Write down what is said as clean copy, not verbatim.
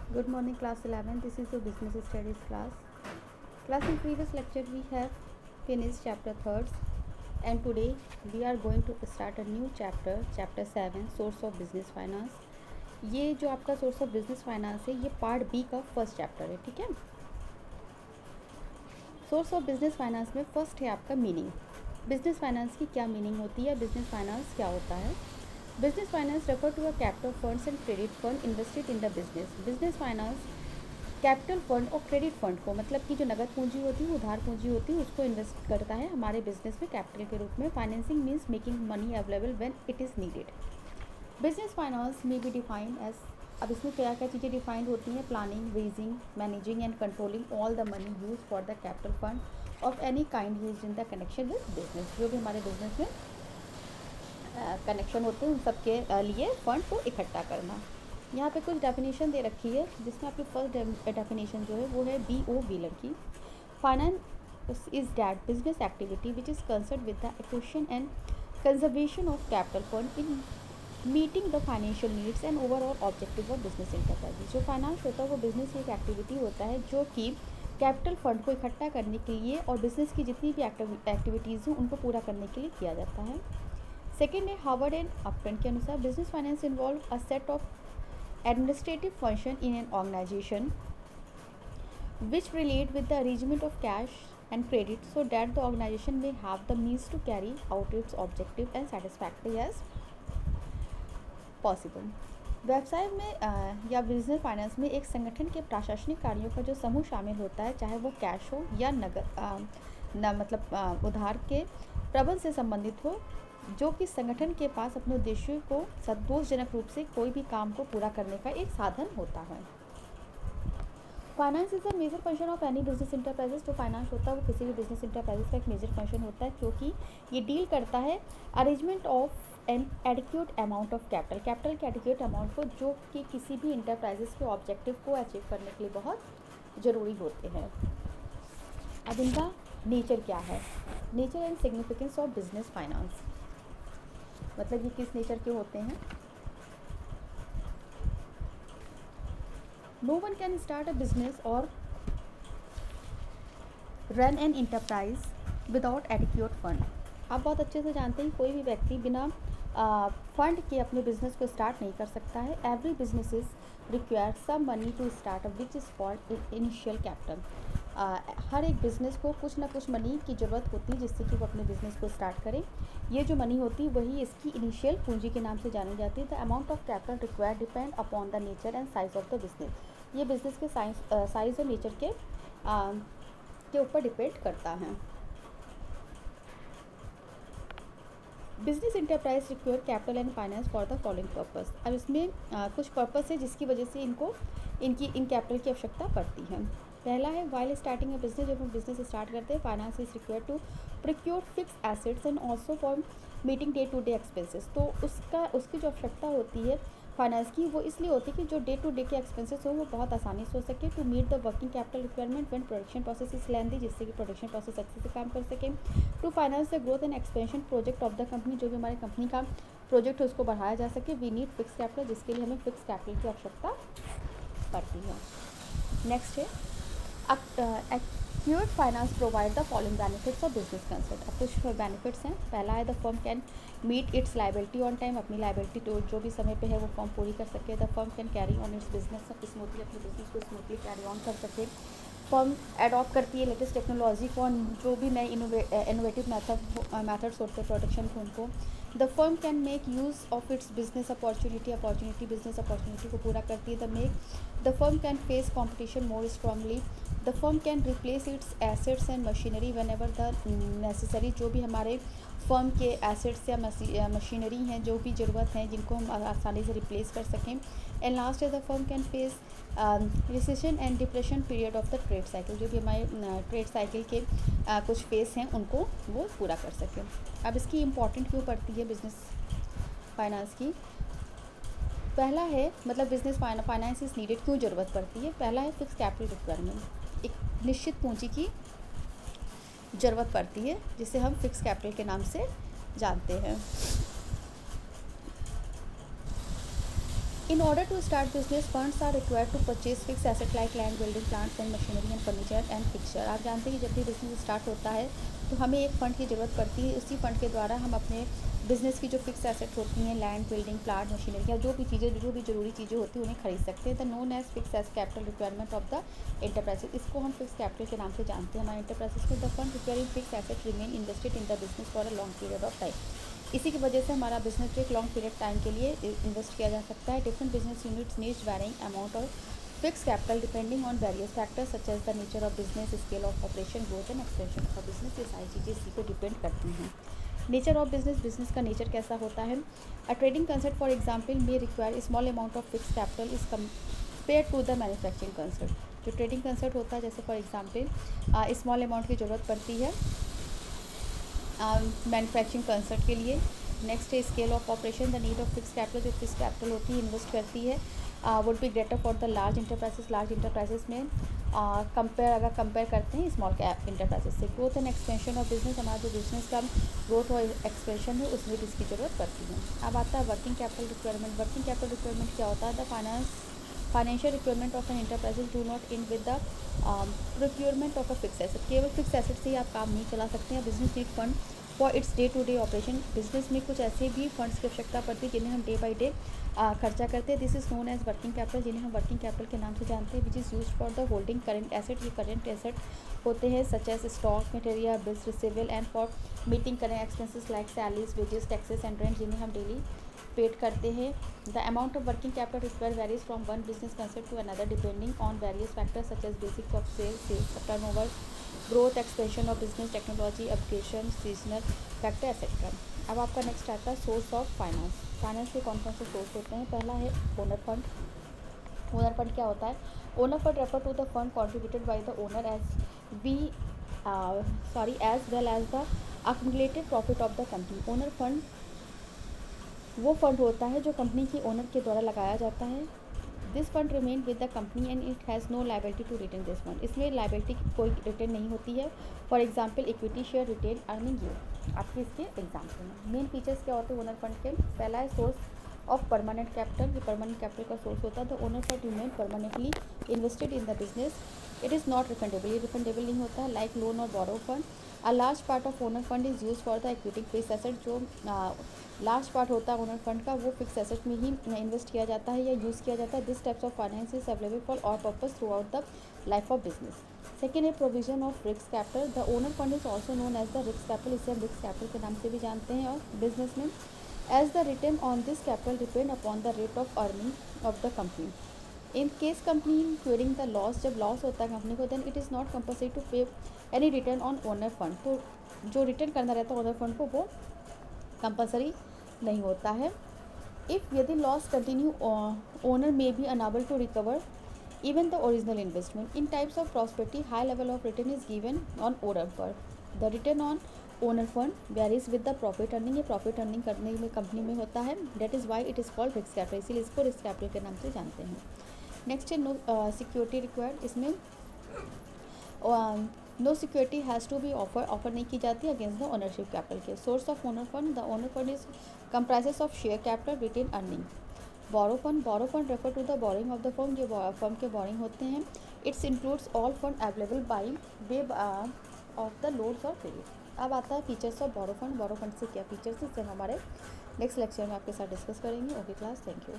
Good morning, class 11. This is your business studies class. In previous lecture we have finished chapter 3rd, and today we are going to start a new chapter, chapter 7, source of business finance. ये जो आपका source of business finance है ये part B का first chapter है, ठीक है। Source of business finance में फर्स्ट है आपका मीनिंग। बिजनेस फाइनेंस की क्या मीनिंग होती है, बिजनेस फाइनेंस क्या होता है। Business finance refer to a capital funds and credit fund invested in the business. Business finance capital fund और क्रेडिट फंड को, मतलब कि जो नगद पूंजी होती है, उधार पूंजी होती है, उसको इन्वेस्ट करता है हमारे बिजनेस में कैपिटल के रूप में। Financing means making money available when it is needed. Business finance में बी डिफाइंड एज, अब इसमें क्या क्या चीज़ें डिफाइंड होती हैं, planning, raising, managing and controlling all the money use for the capital fund of any kind use in the connection with business. जो भी हमारे बिजनेस में कनेक्शन होते हैं उन सब के लिए फ़ंड को इकट्ठा करना। यहाँ पे कुछ डेफिनेशन दे रखी है, जिसमें आपकी फर्स्ट डेफिनेशन जो है वो है BO व्हीलर की। Finance is that business activity which is concern with the acquisition and conservation of capital fund in meeting the financial needs and overall objective of business enterprises. जो finance होता है वो business एक activity होता है जो कि कैपिटल फंड को इकट्ठा करने के लिए और बिजनेस की जितनी भी एक्टिविटीज़ हैं उनको पूरा करने के लिए किया जाता है। सेकेंड है हार्वर्ड एंड अपटन के अनुसार business finance involve a set of administrative function in an organization which relate with the arrangement of cash and credit so that the organization may have the means to carry out its objective and satisfactory as possible. व्यवसाय में या business finance में एक संगठन के प्रशासनिक कार्यों का जो समूह शामिल होता है, चाहे वो कैश हो या नगद उधार के प्रबंध से संबंधित हो, जो कि संगठन के पास अपने उद्देश्यों को संतोषजनक रूप से कोई भी काम को पूरा करने का एक साधन होता है। Finance is a major function of any business enterprises. जो फाइनेंस होता है वो किसी भी बिजनेस इंटरप्राइजेस का एक मेजर फंक्शन होता है, क्योंकि ये डील करता है arrangement of an adequate amount of capital के एडिक्यूट अमाउंट को, जो कि किसी भी इंटरप्राइजेस के ऑब्जेक्टिव को अचीव करने के लिए बहुत ज़रूरी होते हैं। अब इनका नेचर क्या है, nature and significance of business finance, मतलब ये किस नेचर के होते हैं। No one can start a business और run an enterprise without adequate fund. आप बहुत अच्छे से जानते हैं कोई भी व्यक्ति बिना फंड के अपने बिजनेस को स्टार्ट नहीं कर सकता है। Every businesses require some money to start up which is called initial capital. हर एक बिज़नेस को कुछ ना कुछ मनी की ज़रूरत होती है जिससे कि वो अपने बिज़नेस को स्टार्ट करें। ये जो मनी होती है वही इसकी इनिशियल पूंजी के नाम से जानी जाती है। The amount of capital required depend upon the nature and size of the business. ये बिज़नेस के साइज़ और नेचर के ऊपर डिपेंड करता है। Business enterprise require capital and finance for the following purpose. अब इसमें कुछ पर्पस है जिसकी वजह से इन कैपिटल की आवश्यकता पड़ती है। पहला है वाइल स्टार्टिंग अ बिजनेस। जब हम बिजनेस स्टार्ट करते हैं, finance is require to procure fix assets and also for meeting day to day expenses. तो उसकी जो आवश्यकता होती है फाइनेंस की, वो इसलिए होती है कि जो डे टू डे के एक्सपेंसेस हो वो बहुत आसानी से हो सके। To meet the working capital requirement when production process is lengthy, जिससे कि प्रोडक्शन प्रोसेस अच्छे से काम कर सके। To finance the growth and expansion project of the company. जो भी हमारी कंपनी का प्रोजेक्ट है उसको बढ़ाया जा सके। वी नीड फिक्स कैपिटल, जिसके लिए हमें फिक्स कैपिटल की आवश्यकता पड़ती है। नेक्स्ट है accurate finance provide the following benefits of business concept. अब कुछ बेनिफिट्स हैं। पहला है the firm can meet its liability on time. अपनी लाइबिलिटी तो जो भी समय पे है वो फर्म पूरी कर सके। The firm can carry on it's business smoothly, अपने बिजनेस को स्मूथली कैरी ऑन कर सके। फर्म एडॉप्ट करती है लेटेस्ट टेक्नोलॉजी को, जो भी नए इनोवेटिव मैथड्स होते हैं प्रोडक्शन को उनको। The firm can make use of its business opportunity business opportunity को पूरा करती है। The firm can face competition more strongly. The firm can replace its assets and machinery when ever the necessary. जो भी हमारे firm के assets या machinery हैं जो भी ज़रूरत हैं जिनको हम आसानी से रिप्लेस कर सकें। एंड लास्ट है the firm can face recession and depression period of the trade cycle. जो भी हमारे ट्रेड साइकिल के कुछ फेस हैं उनको वो पूरा कर सकें। अब इसकी इम्पॉर्टेंट क्यों पड़ती है बिजनेस फाइनेंस की। पहला है मतलब बिजनेस फाइनेंस इज नीडेड, क्यों ज़रूरत पड़ती है। पहला है फिक्स कैपिटल रिक्वायरमेंट, एक निश्चित पूंजी की ज़रूरत पड़ती है जिसे हम फिक्स कैपिटल के नाम से जानते हैं। In order to start business, funds are required to purchase fixed asset like land, building, plants and machinery and furniture and fixture. आप जानते हैं कि जब भी बिजनेस स्टार्ट होता है तो हमें एक फ़ंड की ज़रूरत पड़ती है। उसी फ़ंड के द्वारा हम अपने बिज़नेस की जो फिक्स एसेट होती हैं, लैंड, बिल्डिंग, प्लांट, मशीनरी या जो भी ज़रूरी चीज़ें होती हैं उन्हें खरीद सकते हैं। The known as fix as capital requirement of the enterprises, इसको हम फिक्स कैपिटल के नाम से जानते हैं। हमारे एंटरप्राइजेस में the fund requiring fix asset remain invested in the business for a long period of time. इसी की वजह से हमारा बिजनेस जो एक लॉन्ग पीरियड टाइम के लिए इन्वेस्ट किया जा सकता है। Different business units needs varying amount of fix capital depending on various factors such as the nature of business, scale of operation, growth and expansion of business. ये सारी चीज़ें इसी को डिपेंड करती हैं। नेचर ऑफ बिजनेस, बिजनेस का nature कैसा होता है। A trading concept for example may require small amount of fix capital is compare to the manufacturing concept. जो ट्रेडिंग कंसेप्ट होता है, जैसे फॉर एग्जाम्पल स्मॉल अमाउंट की ज़रूरत पड़ती है मैन्युफैक्चरिंग कंसेप्ट के लिए। नेक्स्ट है scale of operation, the need of fix capital, जो फिक्स कैपिटल होती है इन्वेस्ट करती है would be greater for the large enterprises. Large enterprises में अगर कंपेयर करते हैं स्मॉल कैप इंटरप्राइजेस से। Growth and expansion of business, हमारा जो बिजनेस का ग्रोथ और एक्सपेंशन है उसमें भी इसकी ज़रूरत पड़ती है। अब आता है working capital requirement. Working capital requirement क्या होता है। The financial requirement of an enterprises do not in with the requirement of a fix asset. केवल फिक्स एसेट से ही आप काम नहीं चला सकते हैं। Business need fund for its day to day operation. Business में कुछ ऐसे भी फंड्स की आवश्यकता पड़ती है जिन्हें हम डे बाई डे खर्चा करते हैं। This is known as working capital, जिन्हें हम वर्किंग कैपिटल के नाम से जानते हैं। Which is use for the holding current asset. ये करेंट एसेट होते हैं such as stock, material, bills receivable and for meeting current expenses like salaries, wages, taxes and rent, जिन्हें हम डेली पेड करते हैं। The amount of working capital require varies from one business concept to another depending on various factors such as basics of sales turnover, growth, expansion of business, technology, upgradation, seasonal factor etcetera. अब आपका next आता है source of finance. Finance के कौन कौन से source होते हैं। पहला है ओनर फंड। ओनर फंड क्या होता है। Owner fund refer to the fund contributed by the owner as well as the accumulated profit of the company. Owner fund वो फंड होता है जो कंपनी की ओनर के द्वारा लगाया जाता है। This fund remain with the company and it has no liability to return this fund. इसमें लाइबिलिटी कोई रिटर्न नहीं होती है। For example equity share, retain earning you आपके इसके एग्जाम्पल हैं। मेन फीचर्स क्या होते हैं ओनर फंड के। पहला है सोर्स ऑफ परमानेंट कैपिटल। ये परमानेंट कैपिटल का सोर्स होता है। The owner fund remain permanently invested in the business. It is not refundable, ये रिफंडेबल नहीं होता है लाइक लोन और borrow fund. A large part of owner fund is use for the equity fix asset. जो large part होता है owner fund का वो फिक्स एसेट में ही इन्वेस्ट किया जाता है या यूज़ किया जाता है। This types of finance is available for all purpose throughout the life of business. Second है provision of risk capital. The owner fund is also known as the risk capital. इसे हम risk capital के नाम से भी जानते हैं। और बिजनेस में as the return on this capital depend upon the rate of earning of the company. In case company incurring the loss, जब लॉस होता है कंपनी को, then it is not compulsory to pay any return on owner fund. तो जो return करना रहता है owner fund को वो कंपलसरी नहीं होता है। इफ़ यदि loss continue owner may be unable to recover even the original investment. In types of prosperity high level of return is given on owner fund. The return on owner fund varies with the profit earning. ये profit earning करने में company में होता है। That is why it is called risk capital, इसीलिए इसको risk capital के नाम से जानते हैं। नेक्स्ट है नो सिक्योरिटी रिक्वायर्ड। इसमें no security has to be offer नहीं की जाती अगेंस्ट द ओनरशिप कैपिटल के। Source of owner fund, the owner fund is comprises of share capital, retain earning. Borrow fund refer to the borrowing of the firm. जो firm के borrowing होते हैं। Its includes all fund available by way of the loans और credit. अब आता है features of borrow fund. Borrow fund से क्या फीचर्स हैं इसे हमारे नेक्स्ट लेक्चर में आपके साथ डिस्कस करेंगे। Okay class, thank you.